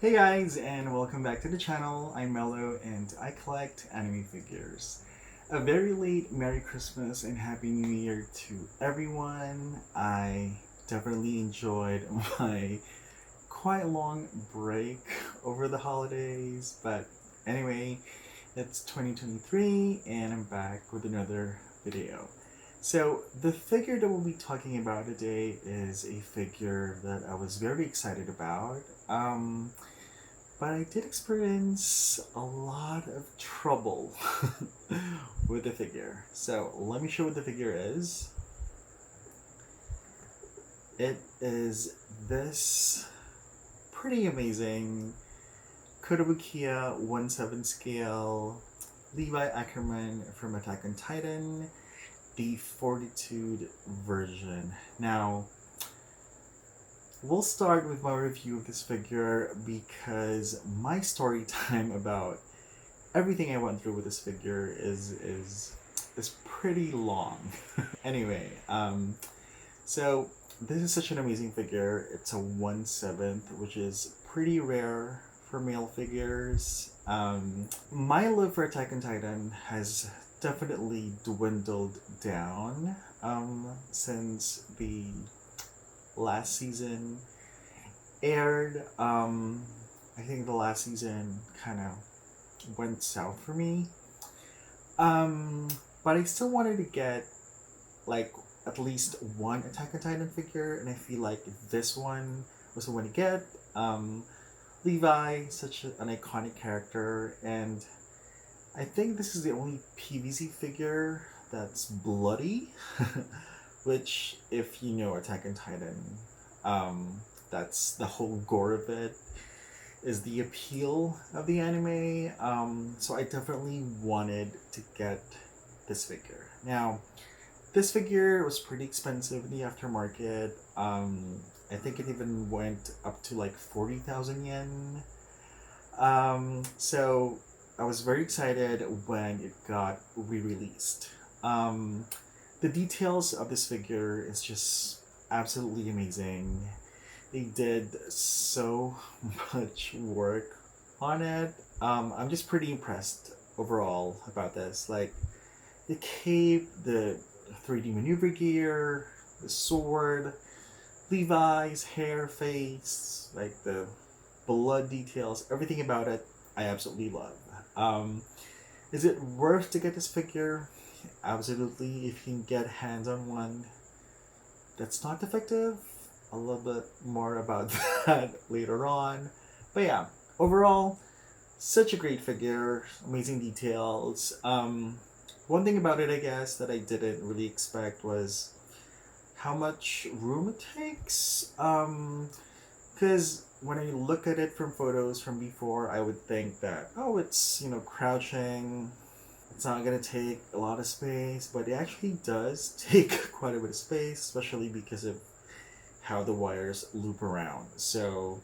Hey guys, and welcome back to the channel. I'm Mello and I collect anime figures. A very late Merry Christmas and Happy New Year to everyone. I definitely enjoyed my quite long break over the holidays, but anyway, it's 2023 and I'm back with another video. So the figure that we'll be talking about today is a figure that I was very excited about. But I did experience a lot of trouble with the figure. So let me show what the figure is. It is this pretty amazing Kotobukiya 1/7 scale Levi Ackerman from Attack on Titan, the Fortitude version. Now, we'll start with my review of this figure because my story time about everything I went through with this figure is pretty long. Anyway, so this is such an amazing figure. It's a 1/7, which is pretty rare for male figures. My love for Attack on Titan has definitely dwindled down since the last season aired. I think the last season kind of went south for me. But I still wanted to get like at least one Attack on Titan figure, and I feel like this one was the one to get. Levi, such an iconic character, and I think this is the only PVC figure that's bloody. Which, if you know Attack on Titan, that's the whole gore of it, is the appeal of the anime. So I definitely wanted to get this figure. Now, this figure was pretty expensive in the aftermarket. I think it even went up to like 40,000 yen. So I was very excited when it got re-released. The details of this figure is just absolutely amazing. They did so much work on it. I'm just pretty impressed overall about this. Like the cape, the 3D maneuver gear, the sword, Levi's hair, face, like the blood details, everything about it, I absolutely love. Is it worth to get this figure? Absolutely, if you can get hands on one that's not defective. A little bit more about that later on. But yeah, overall, such a great figure, amazing details. One thing about it, I guess, that I didn't really expect was how much room it takes. Because when I look at it from photos from before, I would think that, oh, it's, crouching, it's not gonna take a lot of space, but it actually does take quite a bit of space, especially because of how the wires loop around. So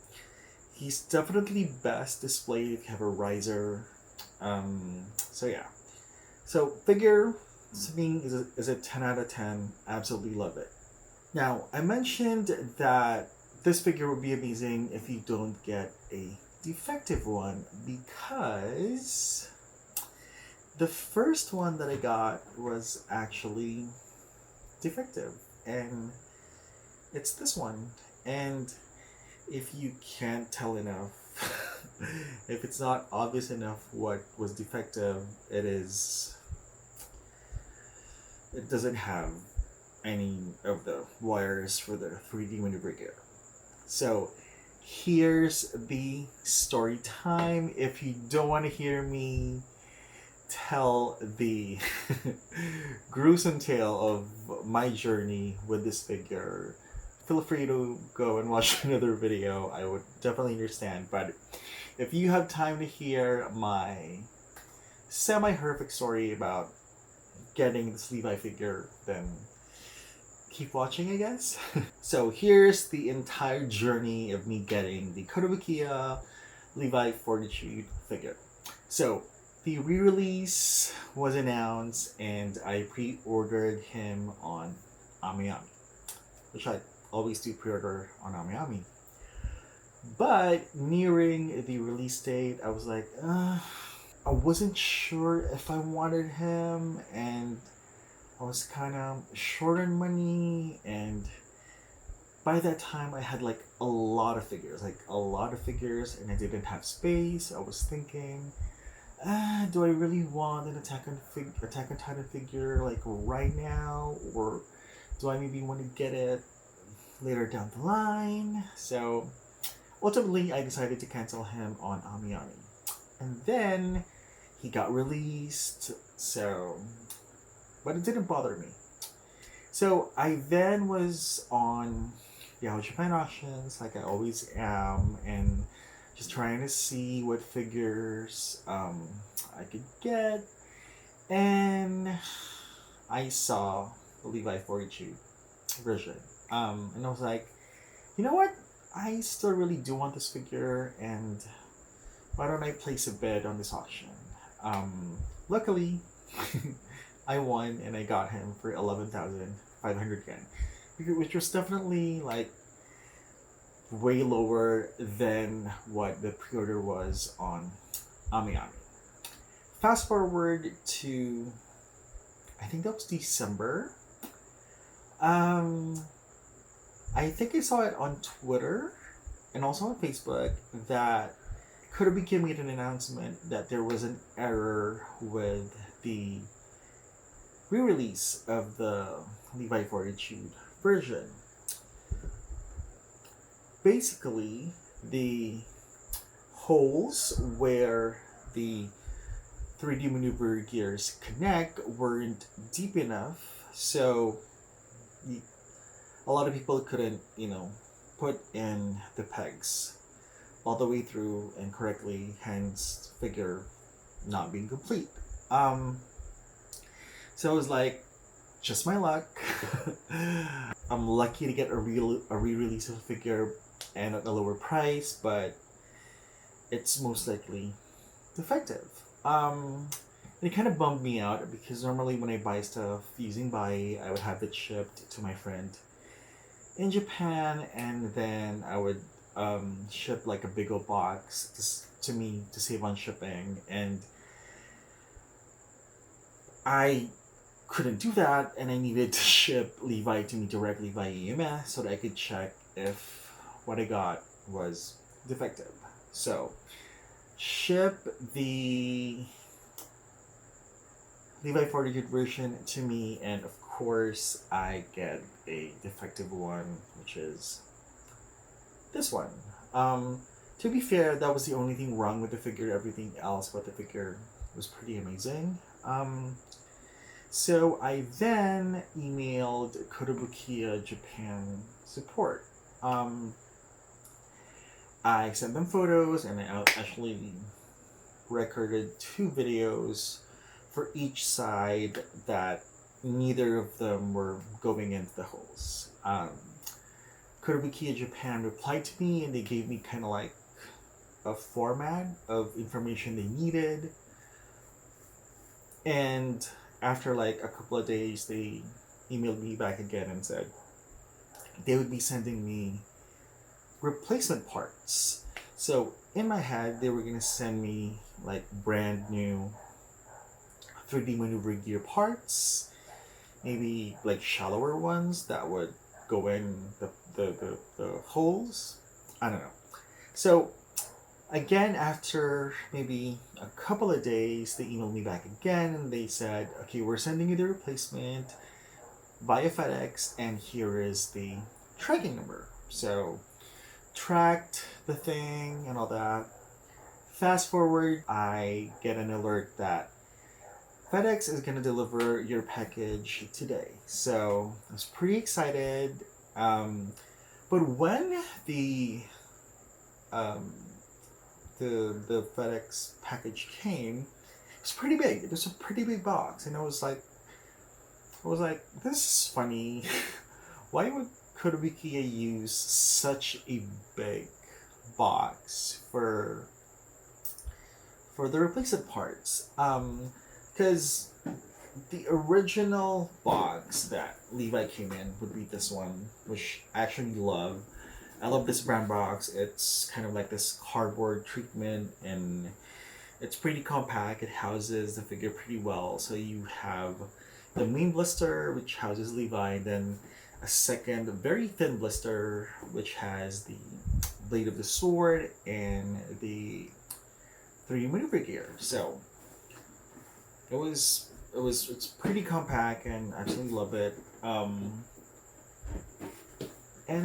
he's definitely best displayed if you have a riser. So yeah. So figure to me is a 10 out of 10. Absolutely love it. Now, I mentioned that this figure would be amazing if you don't get a defective one because the first one that I got was actually defective, and it's this one. And if you can't tell enough, if it's not obvious enough what was defective, it doesn't have any of the wires for the 3D maneuver gear. So here's the story time. If you don't want to hear me tell the gruesome tale of my journey with this figure, feel free to go and watch another video. I would definitely understand. But if you have time to hear my semi-horrific story about getting this Levi figure, then keep watching, I guess. So here's the entire journey of me getting the Kotobukiya Levi Fortitude figure. So the re-release was announced and I pre-ordered him on Amiyami, which I always do pre-order on Amiyami. But nearing the release date, I was like, I wasn't sure if I wanted him, and I was kind of short on money, and by that time I had like a lot of figures, and I didn't have space. I was thinking, do I really want an Attack on Titan figure like right now, or do I maybe want to get it later down the line? So ultimately, I decided to cancel him on Amiami, and then he got released. So, but it didn't bother me. So I then was on Yahoo Japan auctions, like I always am, and just trying to see what figures I could get, and I saw the Levi Fortitude version, and I was like, you know what? I still really do want this figure, and why don't I place a bid on this auction? Luckily, I won and I got him for 11,500 yen, which was definitely like way lower than what the pre-order was on Amiami. Fast forward to, I think that was December. Um, I think I saw it on Twitter and also on Facebook that Kotobukiya made an announcement that there was an error with the re-release of the Levi Fortitude version. Basically, the holes where the 3D maneuver gears connect weren't deep enough, so a lot of people couldn't, put in the pegs all the way through and correctly, hence figure not being complete. Um, so it was like, just my luck. I'm lucky to get a re-release of a figure and at a lower price, but it's most likely defective. It kind of bummed me out because normally when I buy stuff using Buy, I would have it shipped to my friend in Japan, and then I would ship like a big old box to me to save on shipping, and I couldn't do that, and I needed to ship Levi to me directly via EMS so that I could check if what I got was defective. So, ship the Levi Fortitude version to me, and of course, I get a defective one, which is this one. To be fair, that was the only thing wrong with the figure. Everything else about the figure was pretty amazing. So I then emailed Kotobukiya Japan support. I sent them photos, and I actually recorded 2 videos for each side that neither of them were going into the holes. Kotobukiya Japan replied to me, and they gave me kind of like a format of information they needed. And after like a couple of days, they emailed me back again and said they would be sending me replacement parts. So in my head, they were gonna send me like brand new 3D maneuver gear parts, maybe like shallower ones that would go in the holes. I don't know. So again, after maybe a couple of days, they emailed me back again and they said, okay, we're sending you the replacement via FedEx, and here is the tracking number. So tracked the thing and all that. Fast forward, I get an alert that FedEx is going to deliver your package today. So I was pretty excited. But when um, the FedEx package came, it was pretty big. It was a pretty big box, and I was like, this is funny. Why would Kotobukiya use such a big box for the replacement parts? Because the original box that Levi came in would be this one, which I actually love. I love this brand box. It's kind of like this cardboard treatment, and it's pretty compact. It houses the figure pretty well. So you have the main blister, which houses Levi, then a second very thin blister, which has the blade of the sword and the three maneuver gear. So it's pretty compact, and I absolutely love it. And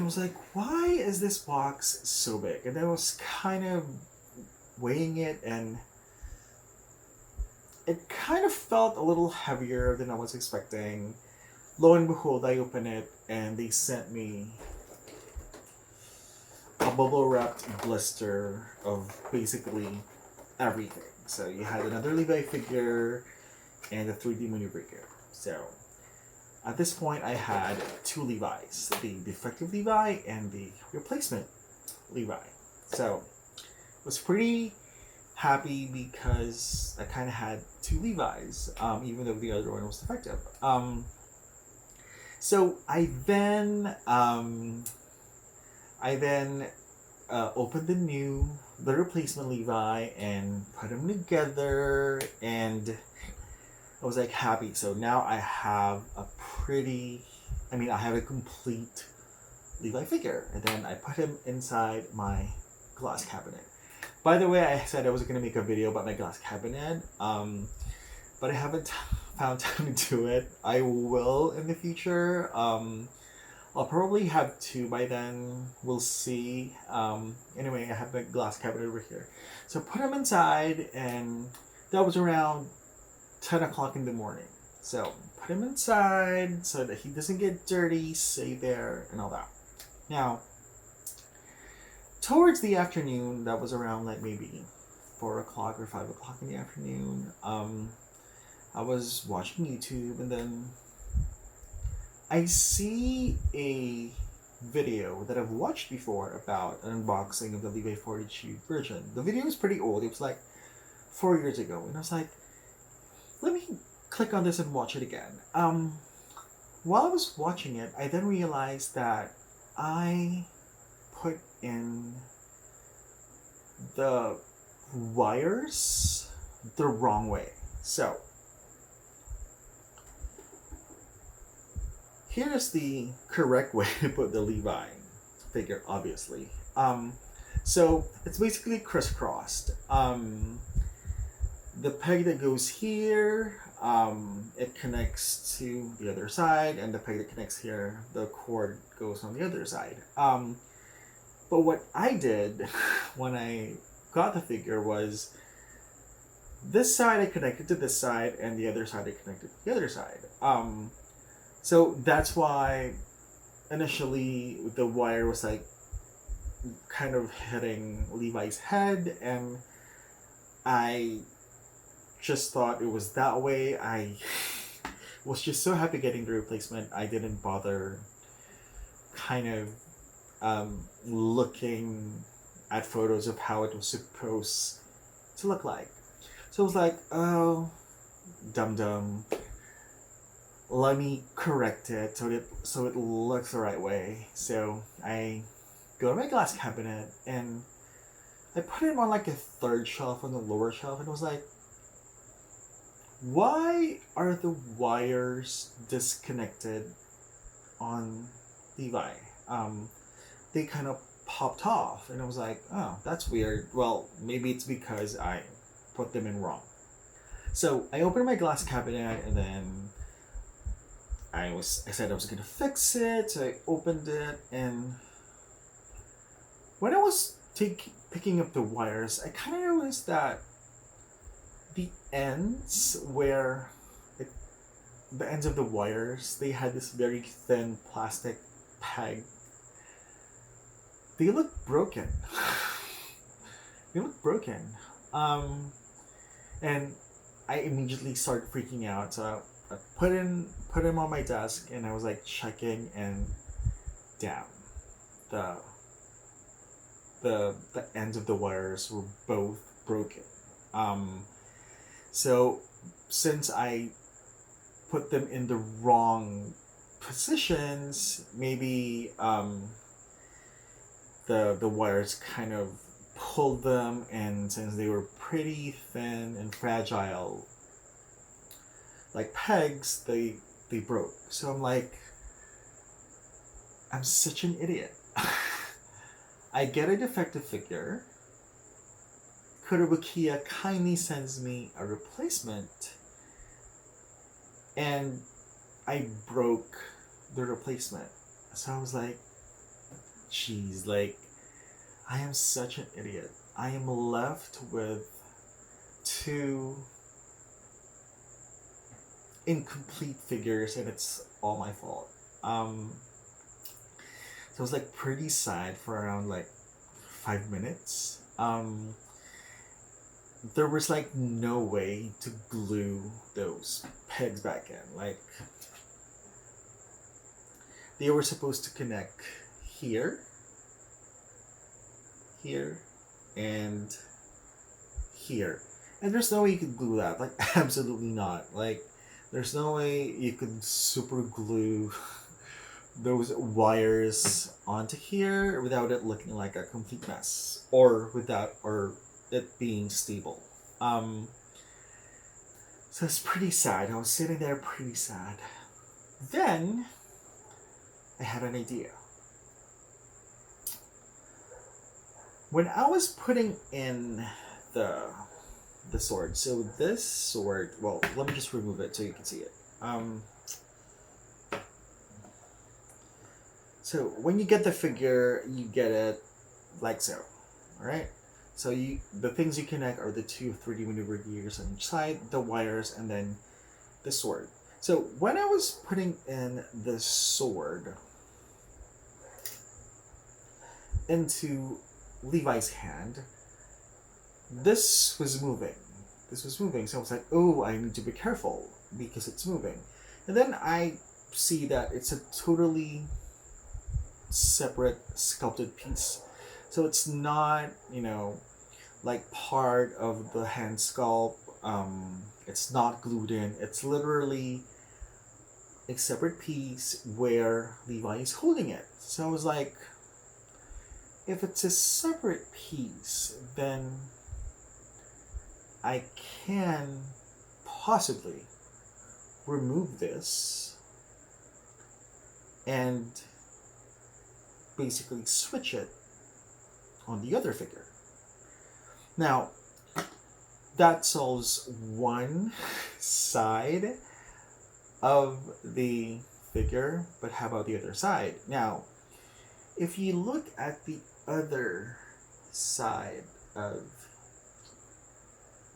I was like, why is this box so big? And then I was kind of weighing it, and it kind of felt a little heavier than I was expecting. Lo and behold, I open it, and they sent me a bubble wrapped blister of basically everything. So you had another Levi figure and a 3D maneuver gear. So at this point, I had two Levi's, the defective Levi and the replacement Levi. So I was pretty happy because I kind of had two Levi's, even though the other one was defective. So I then opened the replacement Levi and put them together, and I was like happy. So now I have I have a complete Levi figure, and then I put him inside my glass cabinet. By the way, I said I was going to make a video about my glass cabinet, but I haven't found time to do it. I will in the future. I'll probably have two by then. We'll see. Anyway, I have the glass cabinet over here. So put him inside, and that was around 10 o'clock in the morning. So put him inside so that he doesn't get dirty, stay there, and all that. Now, towards the afternoon, that was around like maybe 4 o'clock or 5 o'clock in the afternoon, I was watching YouTube, and then I see a video that I've watched before about an unboxing of the Levi Fortitude version. The video is pretty old. It was like 4 years ago, and I was like, let me click on this and watch it again. While I was watching it, I then realized that I put in the wires the wrong way. So here's the correct way to put the Levi figure, obviously. So it's basically crisscrossed. The peg that goes here, it connects to the other side, and the peg that connects here, the cord goes on the other side. But what I did when I got the figure was this side I connected to this side, and the other side I connected to the other side. So that's why initially the wire was like kind of hitting Levi's head, and I just thought it was that way. I was just so happy getting the replacement. I didn't bother kind of looking at photos of how it was supposed to look like. So I was like, oh, dum. Let me correct it so it looks the right way. So I go to my glass cabinet, and I put it on like a third shelf on the lower shelf, and I was like, why are the wires disconnected on Levi? They kind of popped off, and I was like, oh, that's weird. Well, maybe it's because I put them in wrong. So I opened my glass cabinet, and then I said I was gonna fix it. So I opened it, and when I was picking up the wires, I kind of noticed that the ends the ends of the wires, they had this very thin plastic peg. They look broken. They look broken. And I immediately started freaking out. So I put him on my desk, and I was like checking, and damn, the ends of the wires were both broken. So since I put them in the wrong positions, maybe the wires kind of pulled them, and since they were pretty thin and fragile, like pegs, they broke. So I'm like, I'm such an idiot. I get a defective figure. Kotobukiya kindly sends me a replacement, and I broke the replacement. So I was like, geez, like, I am such an idiot. I am left with two incomplete figures, and it's all my fault. So I was like pretty sad for around like 5 minutes. There was like no way to glue those pegs back in. Like, they were supposed to connect here, here, and here. And there's no way you could glue that. Like, absolutely not. Like, there's no way you could super glue those wires onto here without it looking like a complete mess, or without or it being stable. So it's pretty sad. I was sitting there pretty sad. Then I had an idea. When I was putting in the sword, so this sword, well, let me just remove it so you can see it. So when you get the figure, you get it like so, all right? So the things you connect are the two 3D maneuver gears on each side, the wires, and then the sword. So when I was putting in the sword into Levi's hand, this was moving. So I was like, oh, I need to be careful because it's moving. And then I see that it's a totally separate sculpted piece. So it's not, like part of the hand sculpt. It's not glued in. It's literally a separate piece where Levi is holding it. So I was like, if it's a separate piece, then I can possibly remove this and basically switch it on the other figure. Now, that solves one side of the figure, but how about the other side? Now, if you look at the other side of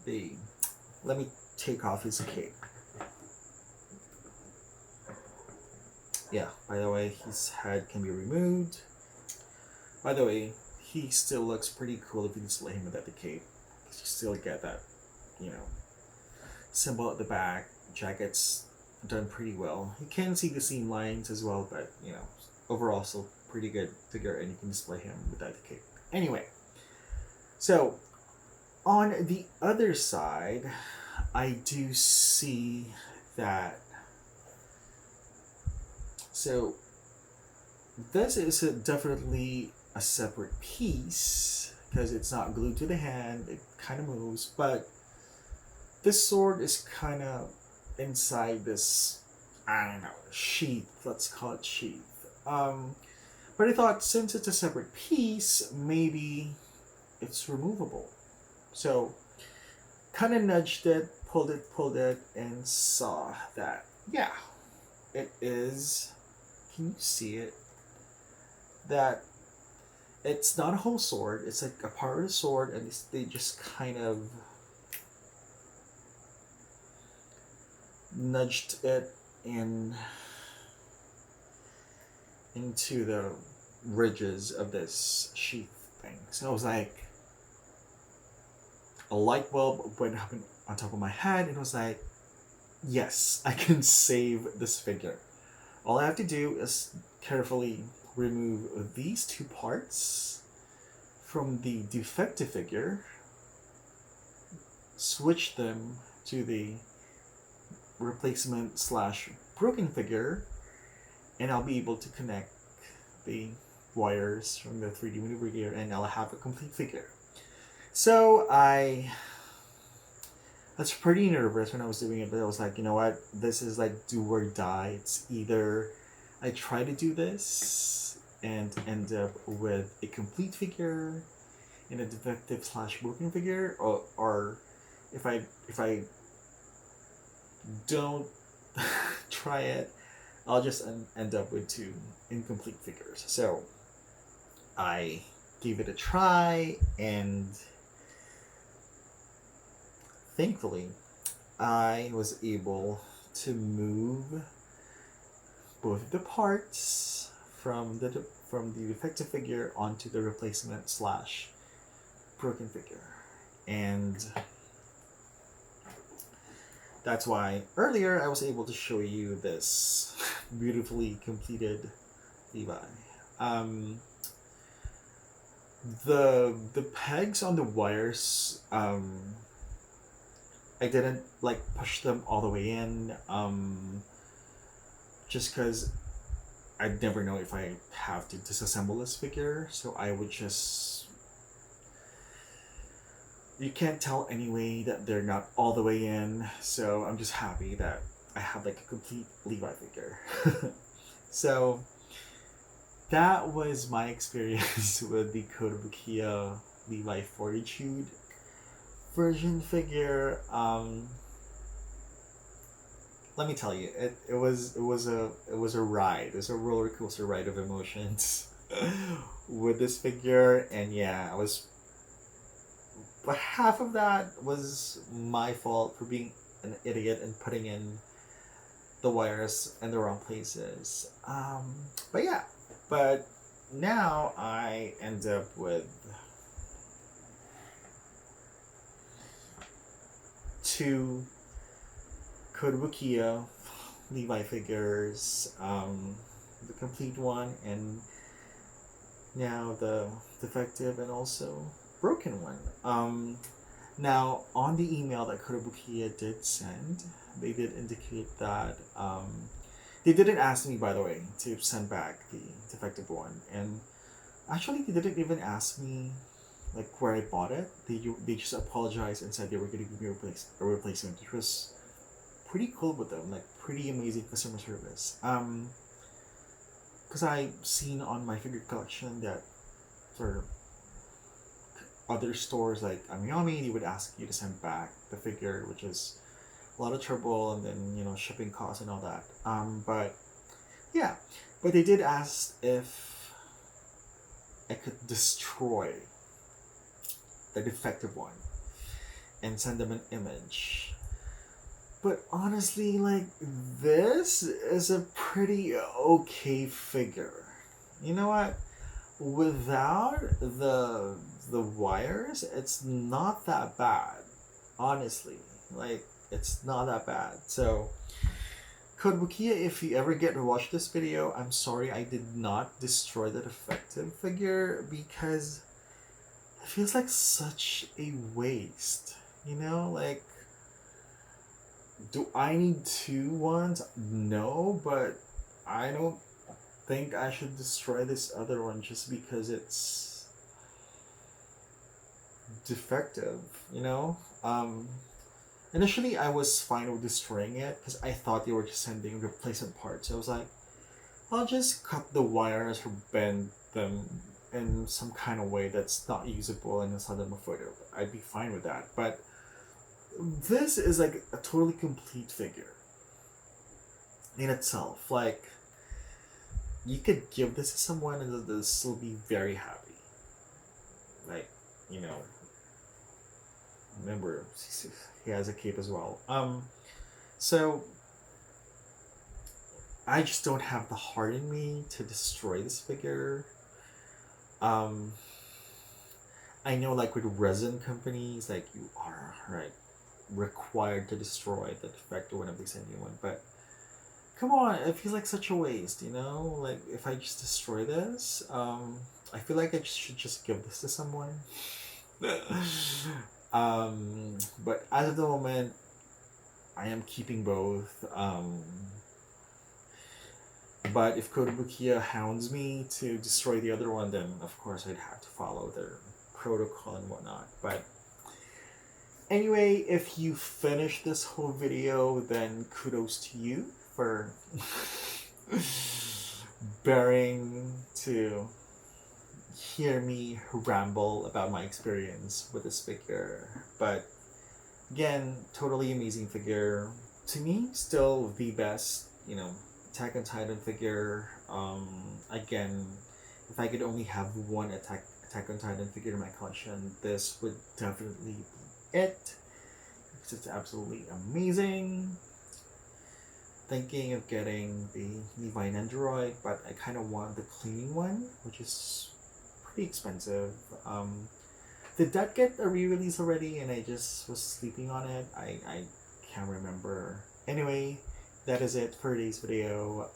the, let me take off his cape. Yeah, by the way, his head can be removed. By the way, he still looks pretty cool if you display him without the cape. You still get that, symbol at the back. Jacket's done pretty well. You can see the seam lines as well, but, overall still pretty good figure, and you can display him without the cape. Anyway, so on the other side, I do see that. So this is definitely a separate piece because it's not glued to the hand. It kind of moves, but this sword is kind of inside this, I don't know, sheath. Let's call it sheath. But I thought since it's a separate piece, maybe it's removable. So kind of nudged it, pulled it, and saw that, yeah, it is. Can you see it? That it's not a whole sword. It's like a part of the sword, and they just kind of nudged it into the ridges of this sheath thing. So I was like, a light bulb went up on top of my head, and it was like, yes, I can save this figure. All I have to do is carefully remove these two parts from the defective figure, switch them to the replacement / broken figure, and I'll be able to connect the wires from the 3D maneuver gear, and I'll have a complete figure. So I was pretty nervous when I was doing it, but I was like, you know what? This is like do or die. It's either I try to do this and end up with a complete figure in a defective slash broken figure, or if I don't try it, I'll just end up with two incomplete figures. So I gave it a try, and thankfully I was able to move both of the parts from the defective figure onto the replacement slash broken figure. And that's why earlier I was able to show you this beautifully completed Levi. The pegs on the wires, I didn't like push them all the way in, just because I'd never know if I have to disassemble this figure, so I would just. You can't tell anyway that they're not all the way in, so I'm just happy that I have like a complete Levi figure. So that was my experience with the Kotobukiya Levi Fortitude version figure. Let me tell you, it was a ride. It was a roller coaster ride of emotions with this figure, and yeah, but half of that was my fault for being an idiot and putting in the wires in the wrong places. But yeah, but now I end up with two Kotobukiya Levi figures, the complete one, and now the defective and also broken one. Now, on the email that Kotobukiya did send, they did indicate that they didn't ask me, by the way, to send back the defective one, and actually they didn't even ask me like where I bought it. They just apologized and said they were going to give me a replacement, which was pretty cool with them, like pretty amazing customer service. Because I've seen on my figure collection that for other stores like Amiyami, they would ask you to send back the figure, which is a lot of trouble, and then shipping costs and all that. But yeah, but they did ask if I could destroy the defective one and send them an image. But honestly, like, this is a pretty okay figure. You know what? Without the wires, it's not that bad. Honestly, like, it's not that bad. So, Kotobukiya, if you ever get to watch this video, I'm sorry I did not destroy the defective figure because it feels like such a waste. Like, do I need two ones? No, but I don't think I should destroy this other one just because it's defective, Initially, I was fine with destroying it because I thought they were just sending replacement parts. So I was like, I'll just cut the wires or bend them in some kind of way that's not usable and send them a photo. I'd be fine with that. But this is like a totally complete figure in itself. Like, you could give this to someone and they'll still be very happy. Like, remember, he has a cape as well. So I just don't have the heart in me to destroy this figure. I know, like, with resin companies, like, you are required to destroy the defective whenever they send you one, but come on, it feels like such a waste, like, if I just destroy this, I feel like I should just give this to someone. But as of the moment, I am keeping both. But if Kotobukiya hounds me to destroy the other one, then of course I'd have to follow their protocol and whatnot. But anyway, if you finish this whole video, then kudos to you for bearing to hear me ramble about my experience with this figure. But again, totally amazing figure. To me, still the best, Attack on Titan figure. Again, if I could only have one Attack on Titan figure in my collection, this would definitely be it. Because it's absolutely amazing. Thinking of getting the Levi Nendoroid, but I kind of want the clean one, which is pretty expensive. Did that get a re-release already and I just was sleeping on it? I can't remember. Anyway, that is it for today's video.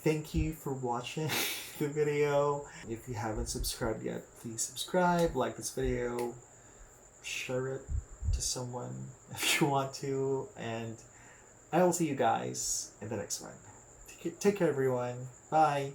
Thank you for watching the video. If you haven't subscribed yet, please subscribe, like this video, share it to someone if you want to, and I will see you guys in the next one. Take care everyone. Bye.